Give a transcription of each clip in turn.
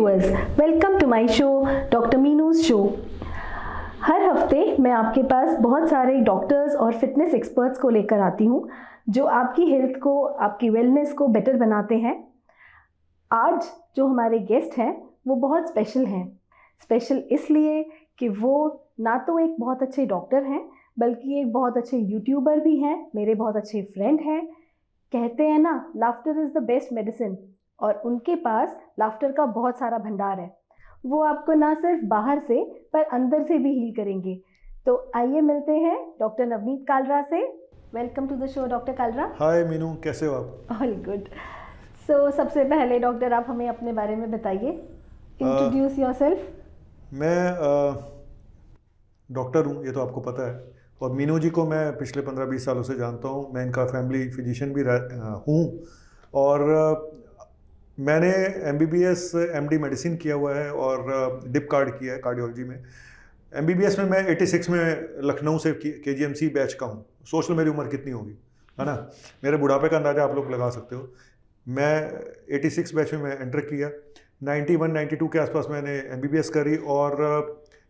Viewers, welcome to my show doctor Meenu's show. हर हफ्ते मैं आपके पास बहुत सारे डॉक्टर्स और फिटनेस एक्सपर्ट्स को लेकर आती हूँ जो आपकी हेल्थ को, आपकी वेलनेस को बेटर बनाते हैं। आज जो हमारे गेस्ट हैं वो बहुत स्पेशल हैं। स्पेशल इसलिए कि वो ना तो एक बहुत अच्छे डॉक्टर हैं बल्कि एक बहुत अच्छे यूट्यूबर भी हैं, मेरे बहुत अच्छे फ्रेंड हैं। कहते हैं ना, laughter is the best medicine, और उनके पास लाफ्टर का बहुत सारा भंडार है। वो आपको ना सिर्फ बाहर से पर अंदर से भी हील करेंगे। तो आइए मिलते हैं डॉक्टर नवनीत कालरा से। Welcome to the show doctor Kalra. Hi Meenu, कैसे हो आप? All good. सो सबसे पहले डॉक्टर, आप हमें अपने बारे में बताइए, इंट्रोड्यूस योरसेल्फ। मैं डॉक्टर हूँ, ये तो आपको पता है, और मीनू जी को मैं पिछले 15-20 सालों से जानता हूँ। मैं इनका फैमिली फिजिशियन भी हूँ, और मैंने MBBS MD मेडिसिन किया हुआ है और डिप कार्ड किया है कार्डियोलॉजी में। MBBS में मैं 86 में लखनऊ से KGMC बैच का हूँ। सोच लो मेरी उम्र कितनी होगी, है ना? मेरे बुढ़ापे का अंदाज़ा आप लोग लगा सकते हो। मैं 86 बैच में मैं एंटर किया। 91-92 के आसपास मैंने MBBS करी, और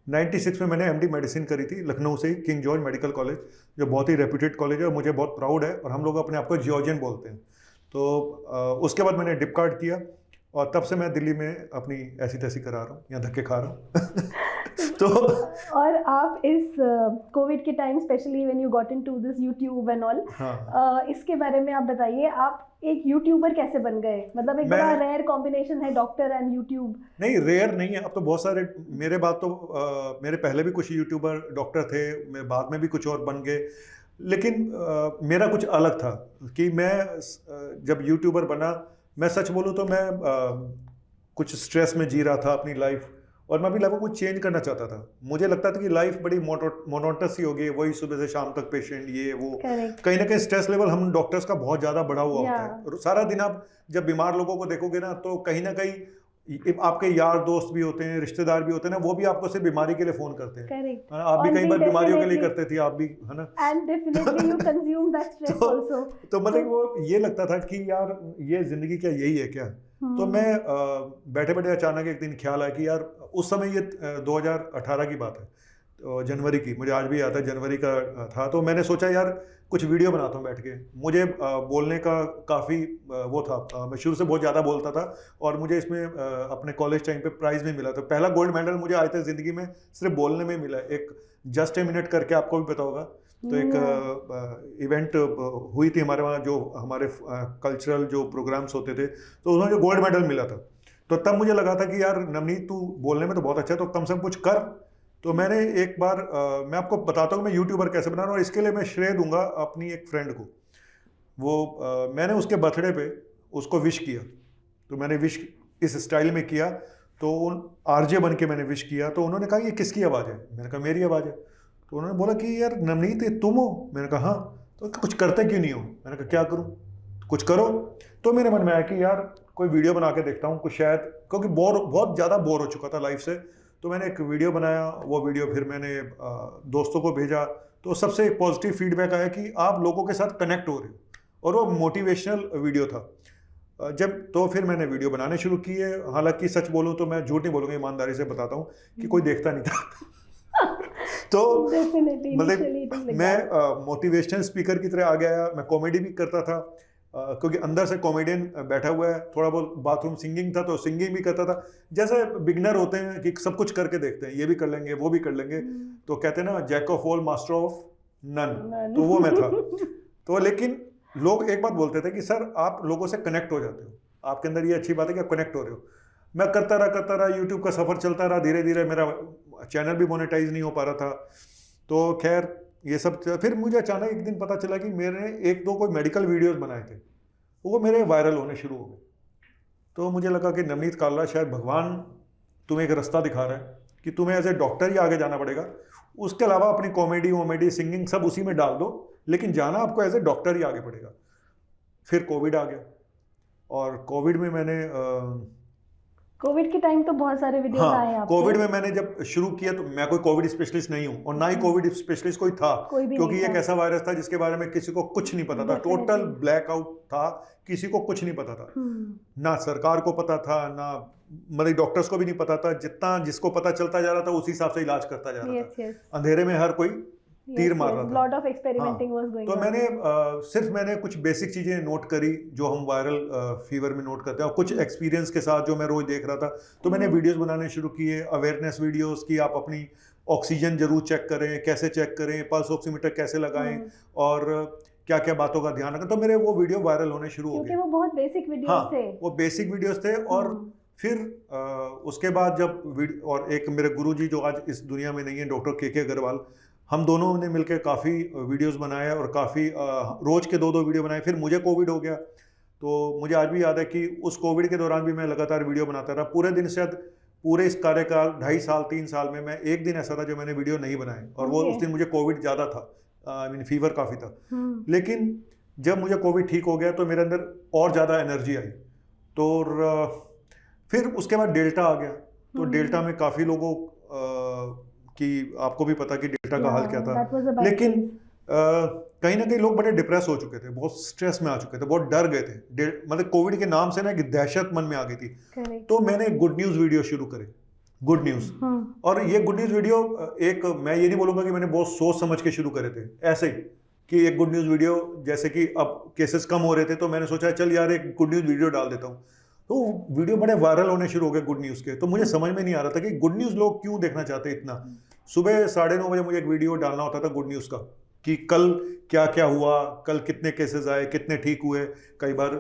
96 में मैंने MD मेडिसिन करी थी लखनऊ से ही, किंग जॉर्ज मेडिकल कॉलेज, जो बहुत ही रेप्यूटेड कॉलेज है और मुझे बहुत प्राउड है, और हम लोग अपने आप को जियोर्जियन बोलते हैं। तो उसके बाद मैंने डिप कार्ड किया, और तब से मैं दिल्ली में अपनी ऐसी तैसी करा रहा हूँ, यहाँ धक्के खा रहा हूँ। तो और आप इस कोविड के time, specially when you got into this YouTube and all, इसके बारे में आप बताइए, आप एक यूट्यूबर कैसे बन गए? मतलब एक बड़ा रेयर कॉम्बिनेशन है, डॉक्टर एंड यूट्यूब। नहीं, रेयर नहीं है, अब तो बहुत सारे मेरे बाद तो मेरे पहले भी कुछ यूट्यूबर डॉक्टर थे, मेरे बाद में भी कुछ और बन गए, लेकिन मेरा कुछ अलग था कि मैं जब यूट्यूबर बना, मैं सच बोलूँ तो मैं कुछ स्ट्रेस में जी रहा था अपनी लाइफ, और मैं अपनी लाइफ को कुछ चेंज करना चाहता था। मुझे लगता था कि लाइफ बड़ी मोनोटस ही हो गई, वही सुबह से शाम तक पेशेंट, ये वो। कहीं ना कहीं स्ट्रेस लेवल हम डॉक्टर्स का बहुत ज़्यादा बढ़ा हुआ होता है। सारा दिन आप जब बीमार लोगों को देखोगे ना, तो कहीं ना कहीं आपके यार दोस्त भी होते हैं, रिश्तेदार भी होते हैं ना, वो भी आपको सिर्फ बीमारी के लिए फोन करते हैं। आप भी कई बार बीमारियों के लिए करते थे, आप भी, है ना? And definitely you consume that stress also. तो मतलब वो ये लगता था कि यार ये जिंदगी क्या यही है क्या? तो मैं बैठे बैठे अचानक एक दिन ख्याल आया कि यार, उस समय ये 2018 की बात है, तो जनवरी की, मुझे आज भी याद है, जनवरी का था। तो मैंने सोचा यार कुछ वीडियो बनाता हूँ बैठ के। मुझे बोलने का काफ़ी वो था, मैं शुरू से बहुत ज़्यादा बोलता था, और मुझे इसमें अपने कॉलेज टाइम पे प्राइज़ भी मिला था। पहला गोल्ड मेडल मुझे आज तक ज़िंदगी में सिर्फ बोलने में मिला। एक जस्ट ए मिनट करके, आपको भी पता होगा, तो एक इवेंट हुई थी हमारे वहाँ, जो हमारे कल्चरल जो प्रोग्राम्स होते थे, तो उसमें जो गोल्ड मेडल मिला था, तो तब मुझे लगा था कि यार नवनीत, तू बोलने में तो बहुत अच्छा है, तो कम से कम कुछ कर। तो मैंने एक बार मैं आपको बताता हूँ मैं यूट्यूबर कैसे बना रहा हूँ, और इसके लिए मैं श्रेय दूंगा अपनी एक फ्रेंड को। वो मैंने उसके बर्थडे पे उसको विश किया, तो मैंने विश इस स्टाइल में किया, तो RJ बन के मैंने विश किया। तो उन्होंने कहा ये किसकी आवाज़ है? मैंने कहा मेरी आवाज़ है। तो उन्होंने बोला कि यार नवनीत, ये तुम हो? मैंने कहा हाँ। तो कुछ करते क्यों नहीं हो? मैंने कहा क्या करूँ? कुछ करो। तो मेरे मन में आया कि यार कोई वीडियो बना के देखता हूँ कुछ, शायद, क्योंकि बहुत ज़्यादा बोर हो चुका था लाइफ से। तो मैंने एक वीडियो बनाया, वो वीडियो फिर मैंने दोस्तों को भेजा, तो सबसे एक पॉजिटिव फीडबैक आया कि आप लोगों के साथ कनेक्ट हो रहे हो, और वो मोटिवेशनल वीडियो था। जब तो फिर मैंने वीडियो बनाने शुरू किए। हालांकि सच बोलूँ तो, मैं झूठ नहीं बोलूँगा, ईमानदारी से बताता हूँ कि कोई देखता नहीं था। तो मतलब मैं मोटिवेशनल स्पीकर की तरह आ गया। मैं कॉमेडी भी करता था, क्योंकि अंदर से कॉमेडियन बैठा हुआ है। थोड़ा बहुत बाथरूम सिंगिंग था, तो सिंगिंग भी करता था। जैसे बिगनर होते हैं कि सब कुछ करके देखते हैं, ये भी कर लेंगे, वो भी कर लेंगे। तो कहते हैं ना, jack of all master of none, तो वो मैं था। तो लेकिन लोग एक बात बोलते थे कि सर आप लोगों से कनेक्ट हो जाते हो, आपके अंदर ये अच्छी बात है कि आप कनेक्ट हो रहे हो। मैं करता रहा, यूट्यूब का सफ़र चलता रहा। धीरे धीरे मेरा चैनल भी मोनेटाइज नहीं हो पा रहा था। तो खैर ये सब, फिर मुझे अचानक एक दिन पता चला कि मेरे एक दो कोई मेडिकल वीडियोस बनाए थे, वो मेरे वायरल होने शुरू हो गए। तो मुझे लगा कि नवनीत कालरा, शायद भगवान तुम्हें एक रास्ता दिखा रहा है कि तुम्हें एज ए डॉक्टर ही आगे जाना पड़ेगा। उसके अलावा अपनी कॉमेडी सिंगिंग सब उसी में डाल दो, लेकिन जाना आपको एज ए डॉक्टर ही आगे पड़ेगा। फिर कोविड आ गया, और कोविड में मैंने कोविड के टाइम तो बहुत सारे वीडियोस आए हाँ, आपके। कोविड में मैंने जब शुरू किया तो मैं कोई कोविड स्पेशलिस्ट नहीं हूँ और ना ही कोविड स्पेशलिस्ट कोई था, कोई भी क्योंकि नहीं ये एक था। ऐसा वायरस था जिसके बारे में किसी को कुछ नहीं पता था, टोटल Definitely। ब्लैकआउट था, किसी को कुछ नहीं पता था, हम्म। ना सरकार को पता था, ना मतलब डॉक्टर्स को भी नहीं पता था, जितना जिसको पता चलता जा रहा था उसी हिसाब से इलाज करता जा रहा Yes, था, yes। अंधेरे में हर कोई तीर मार रहा था। Lot of experimenting was going तो ऑन। मैंने सिर्फ मैंने कुछ बेसिक चीज़ें नोट करी जो हम वायरल फीवर में नोट करते हैं और कुछ एक्सपीरियंस के साथ जो मैं रोज देख रहा था, तो मैंने वीडियोस बनाने शुरू किए, अवेयरनेस वीडियोस की, आप अपनी ऑक्सीजन जरूर चेक करें, कैसे चेक करें, पल्स ऑक्सीमीटर कैसे लगाएं और क्या क्या बातों का ध्यान रखें। तो मेरे वो वीडियो वायरल होने शुरू हो क्योंकि गए। वो बहुत बेसिक वीडियोस हाँ, थे। वो बेसिक वीडियोस थे और फिर उसके बाद जब और एक मेरे गुरुजी जो आज इस दुनिया में नहीं है, डॉक्टर के अग्रवाल, हम दोनों ने मिलकर काफ़ी वीडियोस बनाए और काफ़ी रोज के 2-2 वीडियो बनाए। फिर मुझे कोविड हो गया, तो मुझे आज भी याद है कि उस कोविड के दौरान भी मैं लगातार वीडियो बनाता रहा पूरे दिन। शायद पूरे इस कार्यकाल 2.5 साल 3 साल में मैं एक दिन ऐसा था जो मैंने वीडियो नहीं बनाए, और वो उस दिन मुझे कोविड ज़्यादा था, आई मीन फीवर काफ़ी था। लेकिन जब मुझे कोविड ठीक हो गया तो मेरे अंदर और ज़्यादा एनर्जी आई। तो फिर उसके बाद डेल्टा आ गया, तो डेल्टा में काफ़ी लोगों कि आपको भी पता कि डेल्टा का हाल क्या था। लेकिन कहीं ना कहीं लोग बड़े डिप्रेस हो चुके थे, बहुत स्ट्रेस में आ चुके थे, बहुत डर गए थे। मतलब कोविड के नाम से ना एक दहशत मन में आ गई थी। तो मैंने गुड न्यूज़ वीडियो शुरू करे, गुड न्यूज़। और ये गुड न्यूज़ वीडियो एक, मैं ये नहीं बोलूँगा कि मैंने बहुत सोच समझ के शुरू करे थे, ऐसे ही कि एक गुड न्यूज़ वीडियो, जैसे कि अब केसेस कम हो रहे थे तो मैंने सोचा चल यार एक गुड न्यूज़ वीडियो डाल देता हूँ। तो वीडियो बड़े वायरल होने शुरू हो गए गुड न्यूज़ के। तो मुझे समझ में नहीं आ रहा था कि गुड न्यूज़ लोग क्यों देखना चाहते इतना। सुबह 9:30 बजे मुझे एक वीडियो डालना होता था गुड न्यूज़ का, कि कल क्या क्या हुआ, कल कितने केसेस आए, कितने ठीक हुए। कई बार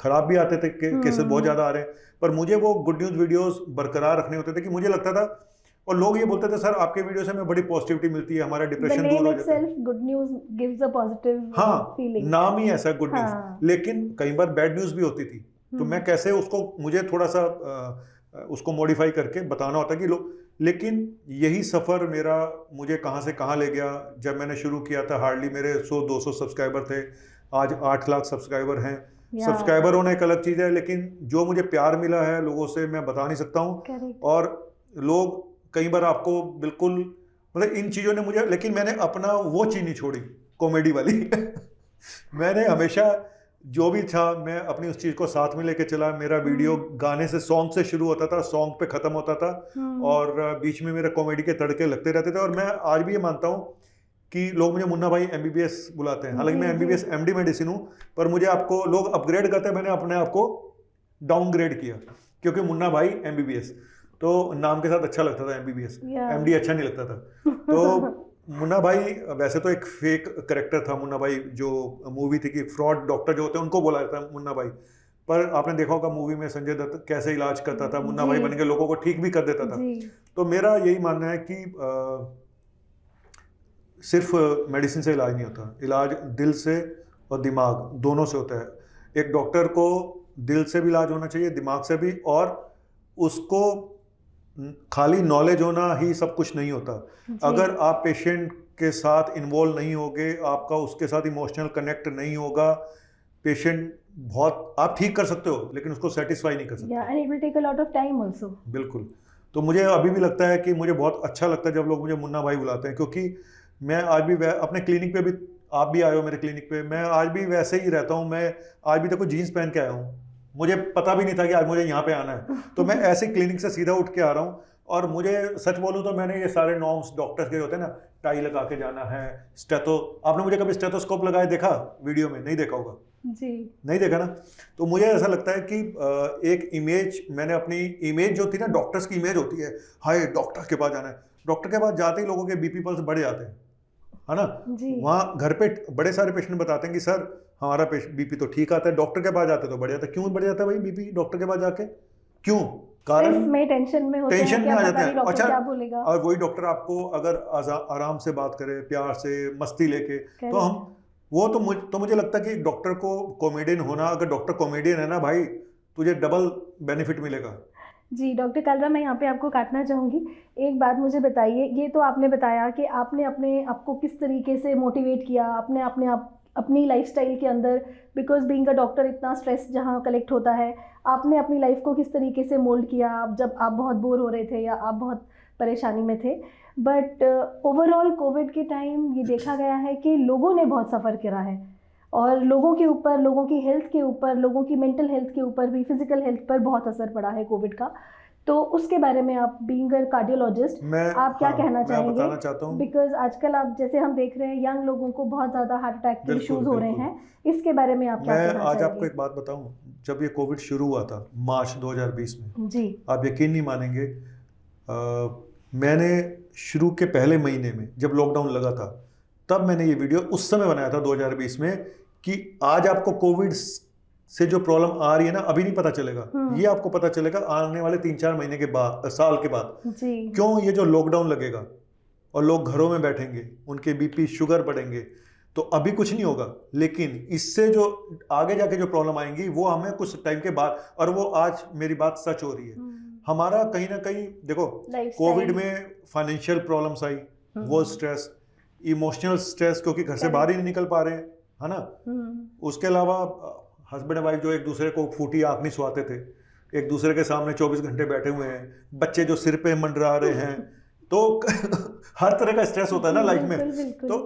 खराब भी आते थे, केसेस बहुत ज़्यादा आ रहे हैं, पर मुझे वो गुड न्यूज़ वीडियोस बरकरार रखने होते थे। कि मुझे लगता था, और लोग ये बोलते थे सर आपके वीडियो से हमें बड़ी पॉजिटिविटी मिलती है, हमारा डिप्रेशन दूर हो जाता है। Good news gives a positive feeling. नाम ही ऐसा गुड न्यूज़। लेकिन कई बार बैड न्यूज़ भी होती थी, तो मैं कैसे उसको, मुझे थोड़ा सा उसको मॉडिफाई करके बताना होता कि लोग। लेकिन यही सफ़र मेरा मुझे कहाँ से कहाँ ले गया। जब मैंने शुरू किया था हार्डली मेरे 100-200 सब्सक्राइबर थे, आज 8 लाख सब्सक्राइबर हैं। सब्सक्राइबर होना एक अलग चीज़ है, लेकिन जो मुझे प्यार मिला है लोगों से मैं बता नहीं सकता हूँ। और लोग कई बार आपको बिल्कुल, मतलब इन चीज़ों ने मुझे, लेकिन मैंने अपना वो चीज़ नहीं छोड़ी, कॉमेडी वाली। मैंने हमेशा जो भी था मैं अपनी उस चीज़ को साथ में लेके चला। मेरा वीडियो गाने से, सॉन्ग से शुरू होता था, सॉन्ग पे ख़त्म होता था, और बीच में मेरे कॉमेडी के तड़के लगते रहते थे। और मैं आज भी ये मानता हूँ कि लोग मुझे मुन्ना भाई MBBS बुलाते हैं, हालांकि मैं MBBS MD मेडिसिन हूँ, पर मुझे आपको लोग अपग्रेड करते हैं, मैंने अपने आप को डाउनग्रेड किया, क्योंकि मुन्ना भाई MBBS तो नाम के साथ अच्छा लगता था, MBBS MD अच्छा नहीं लगता था। तो मुन्ना भाई वैसे तो एक फेक करेक्टर था मुन्ना भाई, जो मूवी थी कि फ्रॉड डॉक्टर जो होते हैं उनको बोला जाता है मुन्ना भाई, पर आपने देखा होगा मूवी में संजय दत्त कैसे इलाज करता था, मुन्ना भाई बन के लोगों को ठीक भी कर देता था। तो मेरा यही मानना है कि सिर्फ मेडिसिन से इलाज नहीं होता, इलाज दिल से और दिमाग दोनों से होता है। एक डॉक्टर को दिल से भी इलाज होना चाहिए, दिमाग से भी, और उसको खाली नॉलेज होना ही सब कुछ नहीं होता। अगर आप पेशेंट के साथ इन्वॉल्व नहीं होगे, आपका उसके साथ इमोशनल कनेक्ट नहीं होगा, पेशेंट बहुत, आप ठीक कर सकते हो लेकिन उसको सेटिस्फाई नहीं कर सकते। and it will take a lot of time also। बिल्कुल। तो मुझे अभी भी लगता है कि मुझे बहुत अच्छा लगता है जब लोग मुझे मुन्ना भाई बुलाते हैं, क्योंकि मैं आज भी अपने क्लिनिक पे भी, आप भी आए हो मेरे क्लिनिक पे, मैं आज भी वैसे ही रहता हूँ। मैं आज भी देखो जीन्स पहन के आया हूँ, मुझे पता भी नहीं था कि आज मुझे यहाँ पे आना है, तो मैं ऐसे क्लिनिक से सीधा उठ के आ रहा हूँ। और मुझे सच बोलूँ तो मैंने ये सारे नॉर्म्स डॉक्टर्स के होते हैं ना, टाई लगा के जाना है, स्टेथो, आपने मुझे कभी स्टेथोस्कोप लगाए देखा वीडियो में? नहीं देखा होगा जी, नहीं देखा ना। तो मुझे ऐसा लगता है कि एक इमेज, मैंने अपनी इमेज जो थी ना, डॉक्टर्स की इमेज होती है, हाय डॉक्टर के पास जाना है, डॉक्टर के पास जाते ही लोगों के BP पल्स बढ़ जाते हैं, है ना। वहाँ घर पे बड़े सारे पेशेंट बताते हैं कि सर हमारा BP तो ठीक आता है, डॉक्टर के पास जाते तो बढ़ जाता है। क्यों बढ़ जाता है भाई BP डॉक्टर के पास जाके? क्यों? कारण में टेंशन में होते टेंशन में आ जाते हैं। अच्छा, क्या बोलेगा? और वही डॉक्टर आपको अगर आराम से बात करे, प्यार से, मस्ती लेके, तो हम वो तो मुझे लगता है कि डॉक्टर को कॉमेडियन होना, अगर डॉक्टर कॉमेडियन है ना भाई, तुझे डबल बेनिफिट मिलेगा। जी डॉक्टर कालरा, मैं यहाँ पे आपको काटना चाहूँगी। एक बात मुझे बताइए, ये तो आपने बताया कि आपने अपने आप को किस तरीके से मोटिवेट किया, अपने आप अपनी लाइफस्टाइल के अंदर, बिकॉज बीइंग अ डॉक्टर इतना स्ट्रेस जहाँ कलेक्ट होता है, आपने अपनी लाइफ को किस तरीके से मोल्ड किया आप जब आप बहुत बोर हो रहे थे या आप बहुत परेशानी में थे? बट ओवरऑल कोविड के टाइम ये देखा गया है कि लोगों ने बहुत सफ़र करा है, और लोगों के ऊपर, लोगों की हेल्थ के ऊपर, लोगों की मेंटल हेल्थ के ऊपर भी, फिजिकल हेल्थ पर बहुत असर पड़ा है कोविड का। तो उसके बारे में आप बीइंग अ कार्डियोलॉजिस्ट आप क्या कहना चाहेंगे? मैं बताना चाहता हूँ, बिकॉज आजकल आप जैसे हम देख रहे हैं यंग लोगों को बहुत ज़्यादा हार्ट अटैक के इश्यूज हो रहे हैं, इसके बारे में आप क्या कहना मैं आज चाहेंगे? आपको एक बात बताऊं, जब ये कोविड शुरू हुआ था मार्च 2020 में, जी, आप यकीन नहीं मानेंगे, मैंने शुरू के पहले महीने में जब लॉकडाउन लगा था तब मैंने ये वीडियो उस समय बनाया था 2020 में कि आज आपको कोविड से जो प्रॉब्लम आ रही है ना, अभी नहीं पता चलेगा, ये आपको पता चलेगा आने वाले 3-4 महीने के बाद, साल के बाद। जी, क्यों? ये जो लॉकडाउन लगेगा और लोग घरों में बैठेंगे, उनके बीपी शुगर बढ़ेंगे, तो अभी कुछ नहीं होगा, लेकिन इससे जो आगे जाके जो प्रॉब्लम आएंगी वो हमें कुछ टाइम के बाद, और वो आज मेरी बात सच हो रही है। हमारा कहीं ना कहीं देखो, कोविड में फाइनेंशियल प्रॉब्लम्स आई, वो स्ट्रेस, इमोशनल स्ट्रेस, क्योंकि घर से बाहर ही नहीं निकल पा रहे हैं, है ना। उसके अलावा हस्बैंड वाइफ जो एक दूसरे को फूटी आंख नहीं सुहाते थे, एक दूसरे के सामने 24 घंटे बैठे हुए हैं, बच्चे जो सिर पे मंडरा रहे हैं, तो हर तरह का स्ट्रेस होता है ना लाइफ में। तो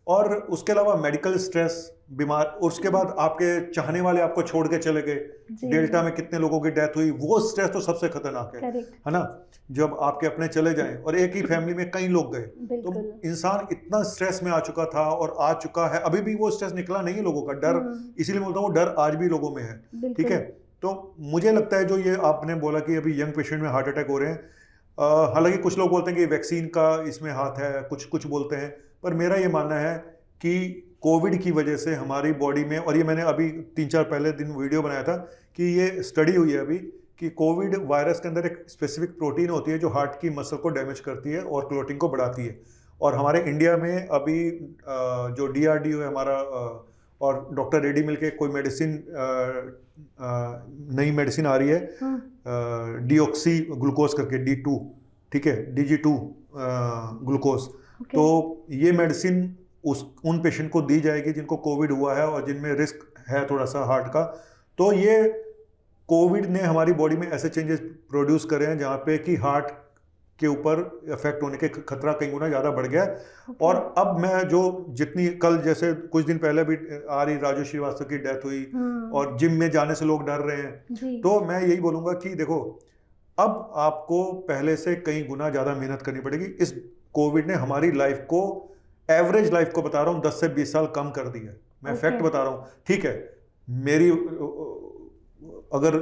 और उसके अलावा मेडिकल स्ट्रेस, बीमार, उसके बाद आपके चाहने वाले आपको छोड़ के चले गए, डेल्टा में कितने लोगों की डेथ हुई, वो स्ट्रेस तो सबसे खतरनाक है ना। जब आपके अपने चले जाएं और एक ही फैमिली में कई लोग गए, तो इंसान इतना स्ट्रेस में आ चुका था और आ चुका है, अभी भी वो स्ट्रेस निकला नहीं है लोगों का, डर, इसीलिए बोलता हूँ डर आज भी लोगों में है, ठीक है। तो मुझे लगता है जो ये आपने बोला कि अभी यंग पेशेंट में हार्ट अटैक हो रहे हैं, हालांकि कुछ लोग बोलते हैं कि वैक्सीन का इसमें हाथ है, कुछ बोलते हैं, पर मेरा ये मानना है कि कोविड की वजह से हमारी बॉडी में, और ये मैंने अभी 3-4 पहले दिन वीडियो बनाया था कि ये स्टडी हुई है अभी कि कोविड वायरस के अंदर एक स्पेसिफिक प्रोटीन होती है जो हार्ट की मसल को डैमेज करती है और क्लोटिंग को बढ़ाती है। और हमारे इंडिया में अभी जो DRDO है हमारा और डॉक्टर रेड्डी मिलके कोई मेडिसिन, नई मेडिसिन आ रही है, डीऑक्सी ग्लूकोज करके, D2, ठीक है, DG2 ग्लूकोज। तो ये मेडिसिन उन पेशेंट को दी जाएगी जिनको कोविड हुआ है और जिनमें रिस्क है थोड़ा सा हार्ट का। तो ये कोविड ने हमारी बॉडी में ऐसे चेंजेस प्रोड्यूस करे हैं जहाँ पे कि हार्ट के ऊपर इफेक्ट होने के खतरा कई गुना ज़्यादा बढ़ गया। और अब मैं जो जितनी कल जैसे कुछ दिन पहले भी आ रही राजू श्रीवास्तव की डेथ हुई और जिम में जाने से लोग डर रहे हैं, तो मैं यही बोलूँगा कि देखो, अब आपको पहले से कई गुना ज़्यादा मेहनत करनी पड़ेगी। इस कोविड ने हमारी लाइफ को, एवरेज लाइफ को बता रहा हूँ, 10 से 20 साल कम कर दिया है। मैं फैक्ट बता रहा हूँ, ठीक है। मेरी अगर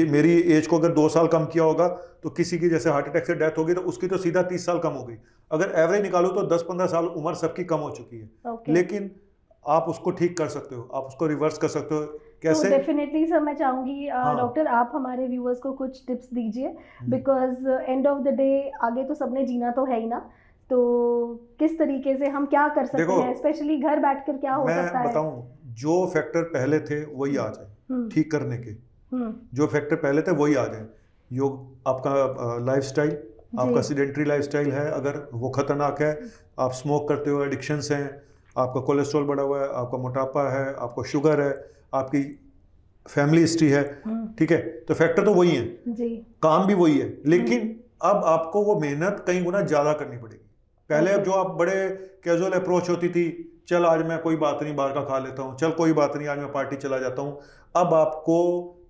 मेरी एज को अगर 2 साल कम किया होगा तो किसी की जैसे हार्ट अटैक से डेथ होगी तो उसकी तो सीधा 30 साल कम हो गई। अगर एवरेज निकालो तो 10-15 साल उम्र सबकी कम हो चुकी है। लेकिन आप उसको ठीक कर सकते हो, आप उसको रिवर्स कर सकते हो। कैसे? डेफिनेटली सर, मैं चाहूँगी डॉक्टर आप हमारे व्यूअर्स को कुछ टिप्स दीजिए, because end of the day आगे तो सबने जीना तो है ही ना, तो किस तरीके से हम क्या कर सकते हैं, स्पेशली घर बैठकर क्या हो सकता है? मैं बताऊं, जो फैक्टर पहले थे वही आ जाए ठीक करने के, जो फैक्टर पहले थे वही आ जाए। योग, आपका लाइफस्टाइल, आपका सीडेंटरी लाइफस्टाइल है, अगर वो खतरनाक है, आप स्मोक करते हो, एडिक्शंस हैं, आपका कोलेस्ट्रॉल बढ़ा हुआ है, आपका मोटापा है, आपको शुगर है, आपकी फैमिली हिस्ट्री है, ठीक है, तो फैक्टर तो वही है जी, काम भी वही है। लेकिन अब आपको वो मेहनत कई गुना ज़्यादा करनी पड़ेगी। पहले जो आप बड़े कैजुअल अप्रोच होती थी, चल आज मैं कोई बात नहीं बाहर का खा लेता हूँ, चल कोई बात नहीं आज मैं पार्टी चला जाता हूँ, अब आपको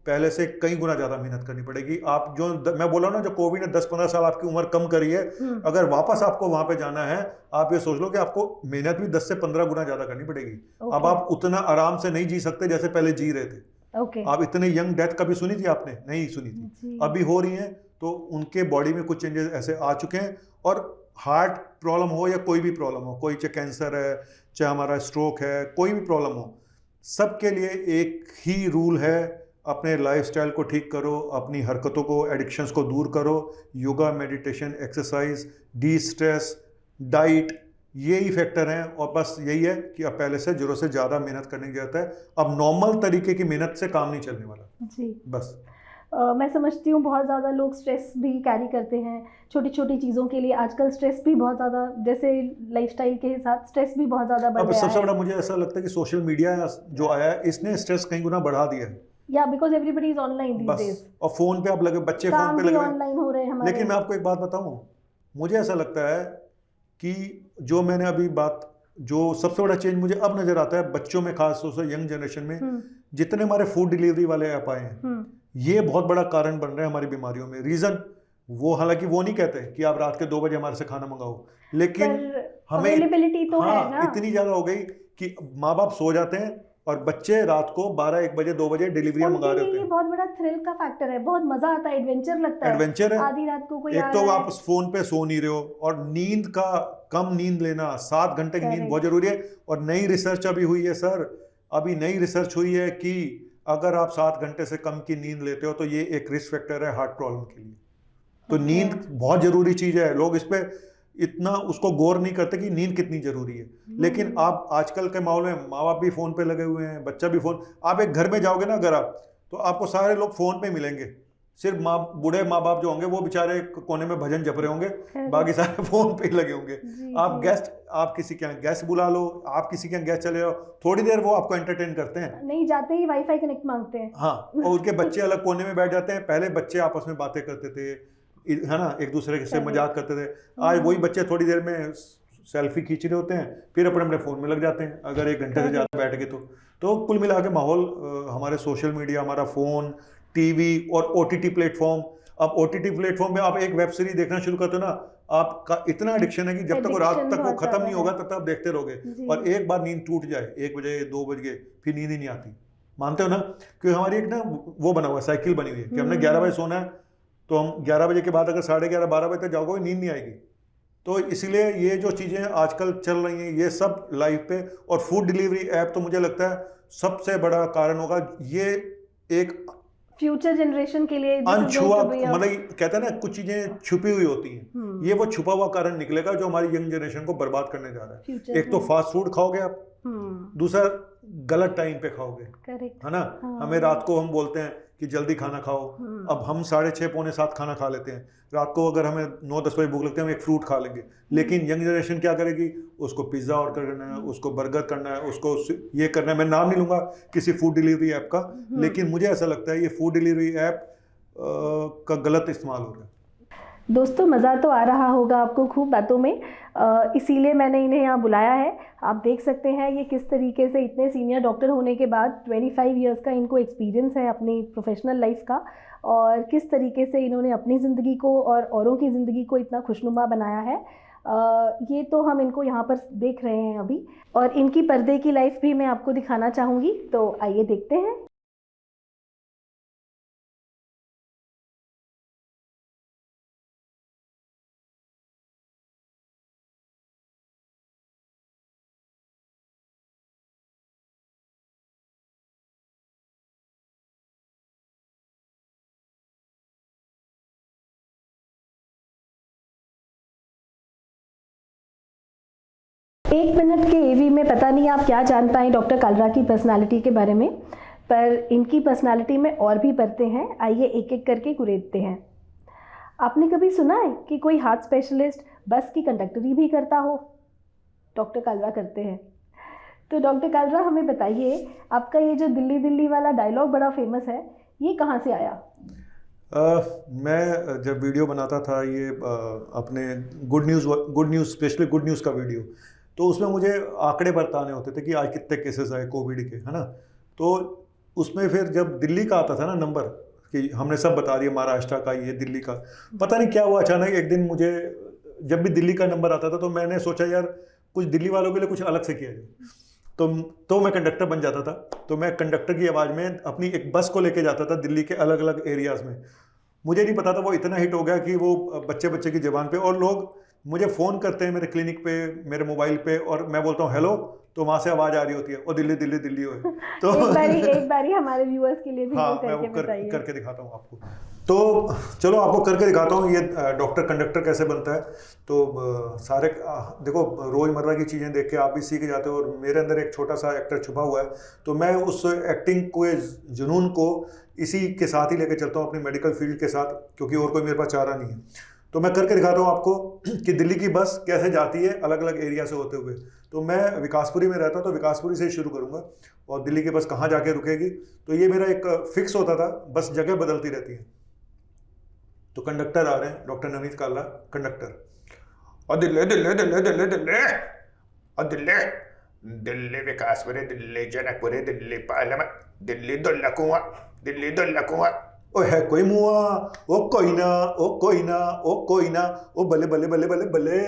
पहले से कई गुना ज़्यादा मेहनत करनी पड़ेगी। आप जो मैं बोला ना, जो कोविड ने 10-15 साल आपकी उम्र कम करी है, अगर वापस आपको वहाँ पे जाना है, आप ये सोच लो कि आपको मेहनत भी 10 से 15 गुना ज़्यादा करनी पड़ेगी। अब आप उतना आराम से नहीं जी सकते जैसे पहले जी रहे थे। आप इतने यंग डेथ कभी सुनी थी आपने? नहीं सुनी थी, अभी हो रही है। तो उनके बॉडी में कुछ चेंजेस ऐसे आ चुके हैं। और हार्ट प्रॉब्लम हो या कोई भी प्रॉब्लम हो, कोई चाहे कैंसर है, चाहे हमारा स्ट्रोक है, कोई भी प्रॉब्लम हो, सबके लिए एक ही रूल है, अपने लाइफस्टाइल को ठीक करो, अपनी हरकतों को, एडिक्शंस को दूर करो, yoga, meditation, exercise, D stress, diet, यही फैक्टर हैं। और बस यही है कि अब पहले से जरूरत से ज़्यादा मेहनत करने की जरूरत है। अब नॉर्मल तरीके की मेहनत से काम नहीं चलने वाला जी, बस। मैं समझती हूँ बहुत ज़्यादा लोग स्ट्रेस भी कैरी करते हैं छोटी छोटी चीज़ों के लिए। आजकल स्ट्रेस भी बहुत ज़्यादा, जैसे लाइफस्टाइल के साथ स्ट्रेस भी बहुत ज़्यादा बढ़ अब गया सबसे है। बड़ा मुझे ऐसा लगता है कि सोशल मीडिया जो आया है इसने स्ट्रेस कहीं गुना बढ़ा दिया है। या because everybody is online these बस, डेज, और फोन पे आप लगे, बच्चे फोन काम पे भी लगे हुए हैं। ऑनलाइन हो रहे हैं हमारे। लेकिन मैं आपको एक बात बताऊं, मुझे ऐसा लगता है कि जो मैंने अभी बात, जो सबसे बड़ा चेंज मुझे अब नजर आता है बच्चों में, खास तौर से यंग जनरेशन में, जितने हमारे फूड डिलीवरी वाले ऐप आए हैं, ये बहुत बड़ा कारण बन रहे हैं हमारी बीमारियों में। रीजन वो, हालांकि वो नहीं कहते कि आप रात के 2 बजे हमारे से खाना मंगाओ, लेकिन हमें अवेलेबिलिटी तो है ना, इतनी ज्यादा हो गई कि माँ बाप सो जाते हैं और बच्चे रात को 12, 1 बजे, 2 बजे डिलीवरियां मंगा रहे होते ये हैं। बहुत बड़ा थ्रिल का फैक्टर है, बहुत मजा आता है, एडवेंचर लगता है। एडवेंचर है, आधी रात को कोई एक आ तो रहा आप है। फोन पे सो नहीं रहे हो, और नींद का, कम नींद लेना, 7 घंटे की नींद बहुत जरूरी है। और नई रिसर्च अभी हुई है सर, अभी नई रिसर्च हुई है कि अगर आप 7 घंटे से कम की नींद लेते हो तो ये एक रिस्क फैक्टर है हार्ट प्रॉब्लम के लिए। तो नींद बहुत जरूरी चीज है, लोग इस पे इतना उसको गौर नहीं करते कि नींद कितनी जरूरी है। लेकिन आप आजकल के माहौल में माँ बाप भी फोन पे लगे हुए हैं, बच्चा भी फोन। आप एक घर में जाओगे ना, अगर आप, तो आपको सारे लोग फोन पे मिलेंगे, सिर्फ बूढ़े माँ बाप जो होंगे वो बेचारे कोने में भजन जप रहे होंगे, बाकी सारे फोन पे ही लगे होंगे। आप गेस्ट, आप किसी के यहाँ गेस्ट बुला लो, आप किसी के यहाँ गेस्ट चले जाओ, थोड़ी देर वो आपको एंटरटेन करते हैं, नहीं जाते ही वाईफाई कनेक्ट मांगते हैं। हाँ, और उनके बच्चे अलग कोने में बैठ जाते हैं। पहले बच्चे आपस में बातें करते थे, है ना, एक दूसरे से मजाक करते थे। आज वही बच्चे थोड़ी देर में सेल्फी खींच रहे होते हैं, फिर अपने अपने फोन में लग जाते हैं, अगर 1 घंटे से ज़्यादा बैठ गए तो कुल मिला के माहौल, हमारे सोशल मीडिया, हमारा फ़ोन, टीवी और ओटीटी प्लेटफॉर्म। अब ओटीटी प्लेटफॉर्म में आप एक वेब सीरीज देखना शुरू करते हो ना, आपका इतना एडिक्शन है कि जब तक वो रात तक वो खत्म नहीं होगा तब तक आप देखते रहोगे। और एक बार नींद टूट जाए 1 बजे, 2 बजे, फिर नींद ही नहीं आती। मानते हो ना? क्योंकि हमारी एक ना वो बना हुआ साइकिल बनी हुई है कि हमने 11 बजे सोना है, तो हम 11 बजे के बाद अगर 11:30, 12 बजे तक जाओगे नींद नहीं आएगी। तो इसलिए ये जो चीज़ें आजकल चल रही हैं ये सब लाइफ पे, और फूड डिलीवरी ऐप तो मुझे लगता है सबसे बड़ा कारण होगा। ये एक फ्यूचर जनरेशन के लिए अनछुआ, मतलब कहते हैं ना कुछ चीजें छुपी हुई होती हैं, ये वो छुपा हुआ कारण निकलेगा जो हमारी यंग जनरेशन को बर्बाद करने जा रहा है। एक तो फास्ट फूड खाओगे आप, दूसरा गलत टाइम पे खाओगे, है ना। हमें रात को हम बोलते हैं कि जल्दी खाना खाओ, अब हम 6:30, 6:45 खाना खा लेते हैं। रात को अगर हमें 9-10 बजे भूख लगती है हम एक फ्रूट खा लेंगे। लेकिन यंग जनरेशन क्या करेगी, उसको पिज्ज़ा ऑर्डर करना है, उसको बर्गर करना है, उसको ये करना है। मैं नाम नहीं लूँगा किसी फूड डिलीवरी ऐप का, लेकिन मुझे ऐसा लगता है ये फूड डिलीवरी ऐप का गलत इस्तेमाल हो रहा है। दोस्तों मज़ा तो आ रहा होगा आपको खूब बातों में, इसीलिए मैंने इन्हें यहाँ बुलाया है। आप देख सकते हैं ये किस तरीके से इतने सीनियर डॉक्टर होने के बाद 25 इयर्स का इनको एक्सपीरियंस है अपनी प्रोफेशनल लाइफ का, और किस तरीके से इन्होंने अपनी ज़िंदगी को और औरों की ज़िंदगी को इतना खुशनुमा बनाया है। ये तो हम इनको यहाँ पर देख रहे हैं अभी, और इनकी पर्दे की लाइफ भी मैं आपको दिखाना चाहूँगी, तो आइए देखते हैं। एक मिनट के एवी में पता नहीं आप क्या जान पाएँ डॉक्टर कालरा की पर्सनालिटी के बारे में, पर इनकी पर्सनालिटी में और भी परतें हैं। आइए एक एक करके कुरेदते हैं। आपने कभी सुना है कि कोई हार्ट स्पेशलिस्ट बस की कंडक्टरी भी करता हो? डॉक्टर कालरा करते हैं। तो डॉक्टर कालरा हमें बताइए, आपका ये जो दिल्ली दिल्ली वाला डायलॉग बड़ा फेमस है, ये कहाँ से आया? मैं जब वीडियो बनाता था ये अपने good news specially good news का वीडियो, तो उसमें मुझे आंकड़े बताने होते थे कि आज कितने केसेस आए कोविड के, है ना। तो उसमें फिर जब दिल्ली का आता था ना नंबर, कि हमने सब बता दिया महाराष्ट्र का, ये दिल्ली का, पता नहीं क्या हुआ अचानक एक दिन मुझे जब भी दिल्ली का नंबर आता था तो मैंने सोचा यार कुछ दिल्ली वालों के लिए कुछ अलग से किया जाए। तो मैं कंडक्टर बन जाता था। तो मैं कंडक्टर की आवाज़ में अपनी एक बस को लेके जाता था दिल्ली के अलग अलग एरियाज़ में। मुझे नहीं पता था वो इतना हिट हो गया कि वो बच्चे की ज़बान पे, और लोग मुझे फ़ोन करते हैं मेरे क्लिनिक पे, मेरे मोबाइल पे, और मैं बोलता हूँ हेलो, तो वहाँ से आवाज़ आ रही होती है, और दिल्ली दिल्ली दिल्ली हो। तो एक बारी हमारे व्यूअर्स के लिए भी हाँ, वो मैं करके वो बताइए। करके दिखाता हूँ आपको। तो चलो आपको करके दिखाता हूँ ये डॉक्टर कंडक्टर कैसे बनता है। तो सारे देखो, रोज़मर्रा की चीज़ें देख के आप भी सीख जाते हो, और मेरे अंदर एक छोटा सा एक्टर छुपा हुआ है, तो मैं उस एक्टिंग को, जुनून को इसी के साथ ही लेके चलता हूँ अपनी मेडिकल फील्ड के साथ, क्योंकि और कोई मेरे पास चारा नहीं है। तो मैं करके दिखाता हूँ आपको कि दिल्ली की बस कैसे जाती है अलग अलग एरिया से होते हुए। तो मैं विकासपुरी में रहता हूँ, तो विकासपुरी से ही शुरू करूँगा, और दिल्ली की बस कहाँ जाके रुकेगी, तो ये मेरा एक फिक्स होता था, बस जगह बदलती रहती है। तो कंडक्टर आ रहे हैं, डॉक्टर नवनीत काला कंडक्टर, और दिल्ली दिल्ली दिल्ली दिल्ली दिल्ली, और दिल्ली दिल्ली विकासपुरी, दिल्ली जनकपुरी, दिल्ली पार्लियामेंट, दिल्ली दुल्ला कुआं, दिल्ली दुल्ला कुआं, ओ है कोई मुआ, ओ कोई ना, ओ कोई ना, ओ कोई ना, ओ बले बले बले बले बले,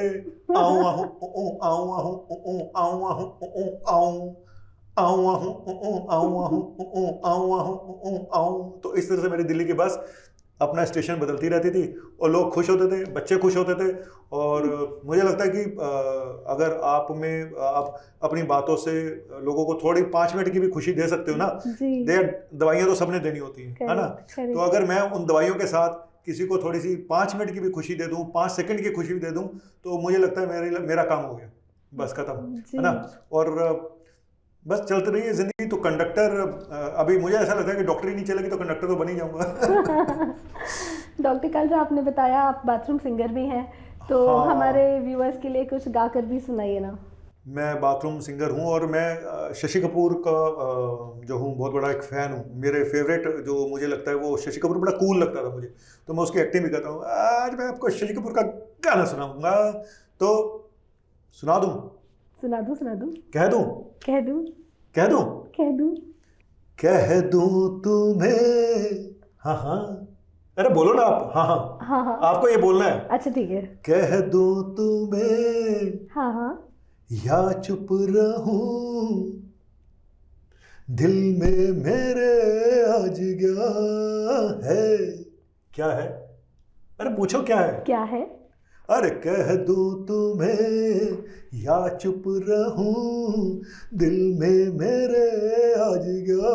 आऊं आहूं आऊं आहूं आऊं आहूं आऊं आऊं आहूं आऊं आहूं आऊं आहूं आऊं। तो इस तरह से मेरी दिल्ली की बस अपना स्टेशन बदलती रहती थी, और लोग खुश होते थे, बच्चे खुश होते थे। और मुझे लगता है कि अगर आप अपनी बातों से लोगों को थोड़ी 5 मिनट की भी खुशी दे सकते हो ना, दवाइयाँ तो सबने देनी होती हैं, है ना। तो अगर मैं उन दवाइयों के साथ किसी को थोड़ी सी 5 मिनट की भी खुशी दे दूं, 5 सेकंड की खुशी भी दे दूं, तो मुझे लगता है मेरा काम हो गया, बस खत्म, है ना। और बस चलती रही है जिंदगी। तो कंडक्टर, अभी मुझे ऐसा लगता है कि डॉक्टर ही नहीं चलेगी तो कंडक्टर तो बन ही जाऊंगा। डॉक्टर कालरा, आपने बताया आप बाथरूम सिंगर भी हैं, तो हाँ, हमारे व्यूअर्स के लिए कुछ गा कर भी सुनाइए ना। मैं बाथरूम सिंगर हूँ, और मैं शशि कपूर का जो हूँ बहुत बड़ा एक फ़ैन हूँ। मेरे फेवरेट जो मुझे लगता है वो शशि कपूर बड़ा कूल लगता था मुझे, तो मैं उसकी एक्टिंग भी करता हूँ। आज मैं आपको शशि कपूर का गाना सुनाऊंगा, तो सुना दूँ? सुना दूँ, सुना दूँ, कह दूँ? कह दूँ, कह दूँ? कह दूँ, कह दूँ तुम्हें, हाँ हाँ, अरे बोलो ना आप, हाँ हाँ, हाँ हाँ, आपको ये बोलना है। अच्छा ठीक है। कह दूँ तुम्हें, हाँ हाँ, या चुप रहूं, दिल में मेरे आज गया है। क्या है? अरे पूछो क्या है? क्या है? अरे कह दूं तुम्हें, या चुप रहूं, दिल में मेरे आज गया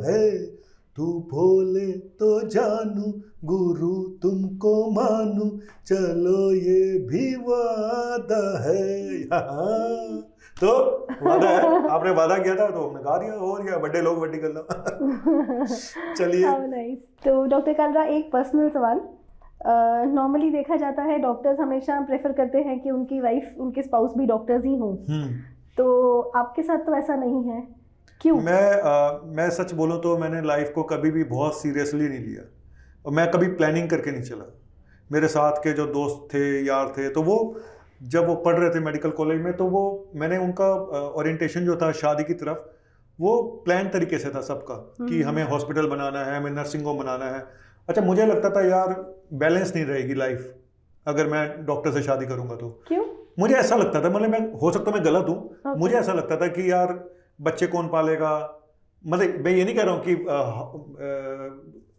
है। तू बोले तो जानू, गुरु तुमको मानू, चलो ये भी वादा है। हाँ, तो वादा है, आपने वादा किया था तो हमने गा दिया, और क्या, बड़े लोग बड़ी गल्ला। चलिए। नाइस। तो डॉक्टर कालरा, एक पर्सनल सवाल। नॉर्मली देखा जाता है डॉक्टर्स हमेशा प्रेफर करते हैं कि उनकी वाइफ, उनके स्पाउस भी डॉक्टर्स ही हों, तो आपके साथ तो ऐसा नहीं है, क्यों? मैं सच बोलूं तो मैंने लाइफ को कभी भी बहुत सीरियसली नहीं लिया, और मैं कभी प्लानिंग करके नहीं चला। मेरे साथ के जो दोस्त थे, यार थे, तो वो जब वो पढ़ रहे थे मेडिकल कॉलेज में, तो वो मैंने उनका ओरिएंटेशन जो था शादी की तरफ, वो प्लान तरीके से था सबका, कि हमें हॉस्पिटल बनाना है, हमें नर्सिंग होम बनाना है। अच्छा, मुझे लगता था यार बैलेंस नहीं रहेगी लाइफ अगर मैं डॉक्टर से शादी करूंगा तो। क्यों? मुझे ऐसा लगता था, मतलब मैं, हो सकता मैं गलत हूँ, मुझे ऐसा लगता था कि यार बच्चे कौन पालेगा। मतलब मैं ये नहीं कह रहा हूँ कि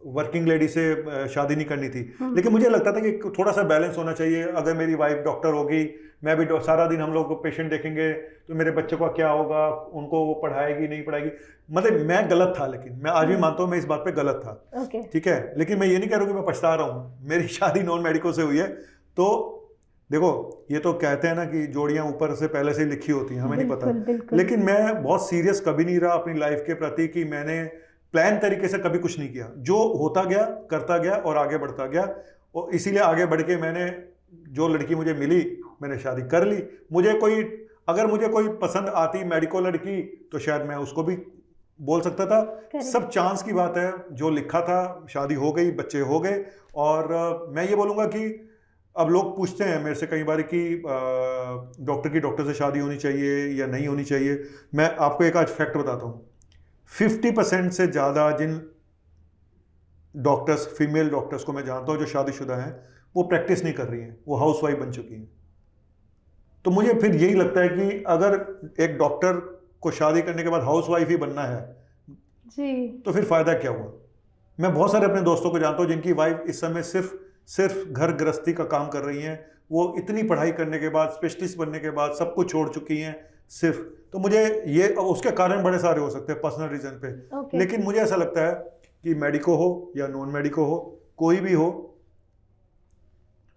वर्किंग लेडी से शादी नहीं करनी थी, लेकिन मुझे लगता था कि थोड़ा सा बैलेंस होना चाहिए। अगर मेरी वाइफ डॉक्टर होगी, मैं भी सारा दिन हम लोग पेशेंट देखेंगे, तो मेरे बच्चों का क्या होगा, उनको वो पढ़ाएगी नहीं पढ़ाएगी। मतलब मैं गलत था, लेकिन मैं आज भी मानता हूँ मैं इस बात पे गलत था। ठीक है, लेकिन मैं ये नहीं कह रहा हूँ कि मैं पछता रहा हूँ। मेरी शादी नॉन मेडिको से हुई है, तो देखो, ये तो कहते हैं ना कि जोड़ियां ऊपर से पहले से लिखी होती हैं, हमें नहीं पता। लेकिन मैं बहुत सीरियस कभी नहीं रहा अपनी लाइफ के प्रति, कि मैंने प्लान तरीके से कभी कुछ नहीं किया। जो होता गया करता गया और आगे बढ़ता गया, और इसीलिए आगे बढ़ के मैंने जो लड़की मुझे मिली, मैंने शादी कर ली। अगर मुझे कोई पसंद आती मेडिको लड़की, तो शायद मैं उसको भी बोल सकता था। सब चांस की बात है, जो लिखा था शादी हो गई, बच्चे हो गए। और मैं ये बोलूँगा कि अब लोग पूछते हैं मेरे से कई बार कि डॉक्टर से शादी होनी चाहिए या नहीं होनी चाहिए। मैं आपको एक आज फैक्ट बताता हूँ। 50% से ज़्यादा जिन डॉक्टर्स, फीमेल डॉक्टर्स को मैं जानता हूँ जो शादीशुदा हैं, वो प्रैक्टिस नहीं कर रही हैं, वो हाउसवाइफ बन चुकी हैं। तो मुझे फिर यही लगता है कि अगर एक डॉक्टर को शादी करने के बाद हाउसवाइफ ही बनना है जी, तो फिर फ़ायदा क्या हुआ। मैं बहुत सारे अपने दोस्तों को जानता हूँ जिनकी वाइफ इस समय सिर्फ घर गृहस्थी का काम कर रही हैं, वो इतनी पढ़ाई करने के बाद, स्पेशलिस्ट बनने के बाद सब कुछ छोड़ चुकी हैं सिर्फ। तो मुझे ये, अब उसके कारण बड़े सारे हो सकते हैं पर्सनल रीजन पे, लेकिन मुझे ऐसा लगता है कि मेडिको हो या नॉन मेडिको हो, कोई भी हो,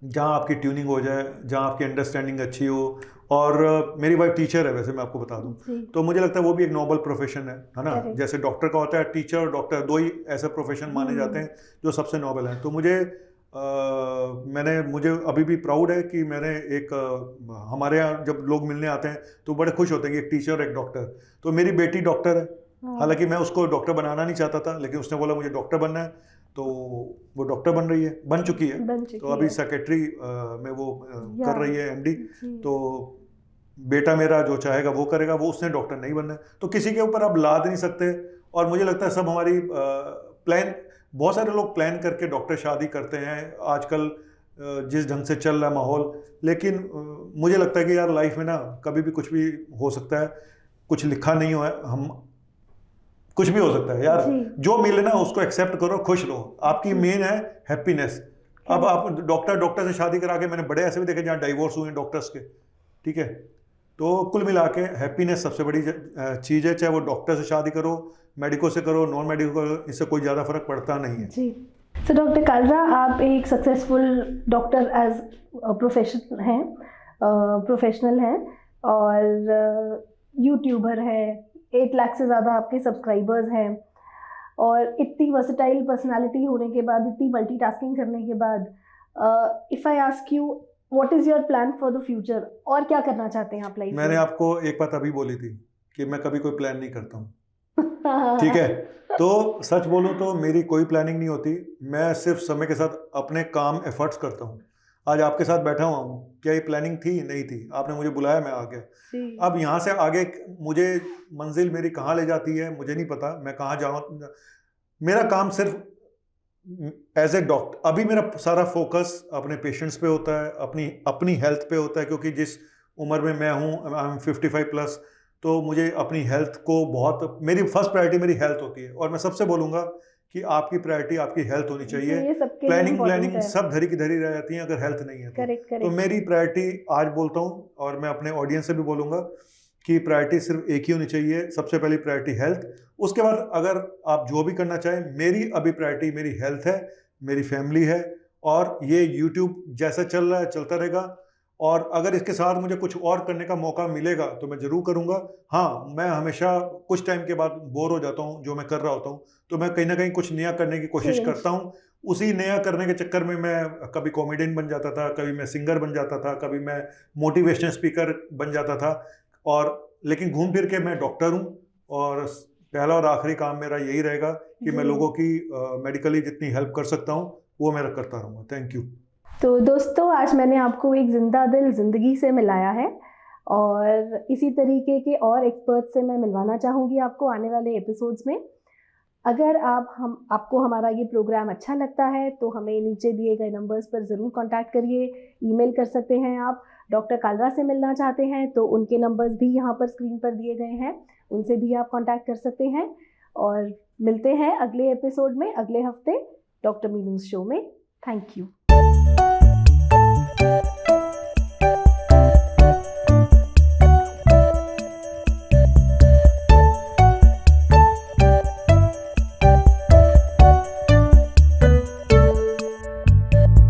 जहाँ आपकी ट्यूनिंग हो जाए, जहाँ आपकी अंडरस्टैंडिंग अच्छी हो। और मेरी वाइफ टीचर है वैसे, मैं आपको बता दूं, तो मुझे लगता है वो भी एक नोबल प्रोफेशन है ना। जैसे डॉक्टर का होता है, टीचर और डॉक्टर दो ही ऐसे प्रोफेशन माने जाते हैं जो सबसे नोबल हैं। तो मुझे अभी भी प्राउड है कि मैंने एक हमारे यहाँ जब लोग मिलने आते हैं तो बड़े खुश होते हैं कि एक टीचर और एक डॉक्टर। तो मेरी बेटी डॉक्टर है, हालांकि मैं उसको डॉक्टर बनाना नहीं चाहता था, लेकिन उसने बोला मुझे डॉक्टर बनना है, तो वो डॉक्टर बन चुकी है। तो अभी सेक्रेटरी में वो कर रही है, एमडी। तो बेटा मेरा जो चाहेगा वो करेगा, वो उसने डॉक्टर नहीं बनना है, तो किसी के ऊपर आप लाद नहीं सकते। और मुझे लगता है सब हमारी प्लान, बहुत सारे लोग प्लान करके डॉक्टर शादी करते हैं आजकल जिस ढंग से चल रहा है माहौल। लेकिन मुझे लगता है कि यार लाइफ में ना कभी भी कुछ भी हो सकता है, कुछ लिखा नहीं हुआ है, हम कुछ भी हो सकता है यार। जो मिले ना उसको एक्सेप्ट करो, खुश रहो, आपकी मेन है हैप्पीनेस। अब आप डॉक्टर से शादी करा के, मैंने बड़े ऐसे भी देखे जहाँ डाइवोर्स हुए डॉक्टर्स के, ठीक है। तो कुल मिला के हैप्पीनेस सबसे बड़ी चीज़ है, चाहे वो डॉक्टर से शादी करो, मेडिको से करो, नॉन मेडिको करो, इससे कोई ज़्यादा फर्क पड़ता नहीं है जी। तो डॉक्टर कालरा, आप एक सक्सेसफुल डॉक्टर एज प्रोफेशनल हैं और यूट्यूबर है, 8 लाख से ज़्यादा आपके सब्सक्राइबर्स हैं, और इतनी वर्सेटाइल पर्सनालिटी होने के बाद, इतनी मल्टीटास्किंग करने के बाद, if I ask you what is your plan for the future, और क्या करना चाहते हैं आप लाइफ में? मैंने आपको एक बात अभी बोली थी कि मैं कभी कोई प्लान नहीं करता हूँ ठीक है। तो सच बोलूँ तो मेरी कोई प्लानिंग नहीं होती, मैं सिर्फ समय के साथ अपने काम एफर्ट्स करता हूँ। आज आपके साथ बैठा हुआ हूँ, क्या ये प्लानिंग थी? नहीं थी, आपने मुझे बुलाया, मैं आ गया। अब यहाँ से आगे मुझे मंजिल मेरी कहाँ ले जाती है मुझे नहीं पता, मैं कहाँ जाऊँ। मेरा काम सिर्फ एज ए डॉक्टर, अभी मेरा सारा फोकस अपने पेशेंट्स पे होता है, अपनी हेल्थ पे होता है, क्योंकि जिस उम्र में मैं हूँ, आई एम 55+, तो मुझे अपनी हेल्थ को बहुत, मेरी फर्स्ट प्रायोरिटी मेरी हेल्थ होती है। और मैं सबसे बोलूँगा कि आपकी प्रायोरिटी आपकी हेल्थ होनी चाहिए। प्लानिंग सब धरी की धरी रह जाती है अगर हेल्थ नहीं है तो मेरी प्रायोरिटी आज बोलता हूँ, और मैं अपने ऑडियंस से भी बोलूँगा कि प्रायोरिटी सिर्फ एक ही होनी चाहिए, सबसे पहली प्रायोरिटी हेल्थ। उसके बाद अगर आप जो भी करना चाहें, मेरी अभी प्रायोरिटी मेरी हेल्थ है, मेरी फैमिली है, और ये यूट्यूब जैसा चल रहा है चलता रहेगा। और अगर इसके साथ मुझे कुछ और करने का मौका मिलेगा तो मैं ज़रूर करूँगा। हाँ, मैं हमेशा कुछ टाइम के बाद बोर हो जाता हूँ जो मैं कर रहा होता हूँ, तो मैं कहीं ना कहीं कुछ नया करने की कोशिश करता हूँ। उसी नया करने के चक्कर में मैं कभी कॉमेडियन बन जाता था, कभी मैं सिंगर बन जाता था, कभी मैं मोटिवेशनल स्पीकर बन जाता था, और लेकिन घूम फिर के मैं डॉक्टर हूँ। और पहला और आखिरी काम मेरा यही रहेगा कि मैं लोगों की मेडिकली जितनी हेल्प कर सकता हूँ वो मैं करता रहूँगा। Thank you. तो दोस्तों, आज मैंने आपको एक जिंदा दिल ज़िंदगी से मिलाया है, और इसी तरीके के और एक्सपर्ट से मैं मिलवाना चाहूँगी आपको आने वाले एपिसोड्स में। अगर आपको हमारा ये प्रोग्राम अच्छा लगता है तो हमें नीचे दिए गए नंबर्स पर ज़रूर कांटेक्ट करिए, ईमेल कर सकते हैं आप। डॉक्टर कालरा से मिलना चाहते हैं तो उनके नंबर्स भी यहाँ पर स्क्रीन पर दिए गए हैं, उनसे भी आप कांटेक्ट कर सकते हैं। और मिलते हैं अगले एपिसोड में, अगले हफ्ते डॉक्टर मीनूज़ शो में। Thank you.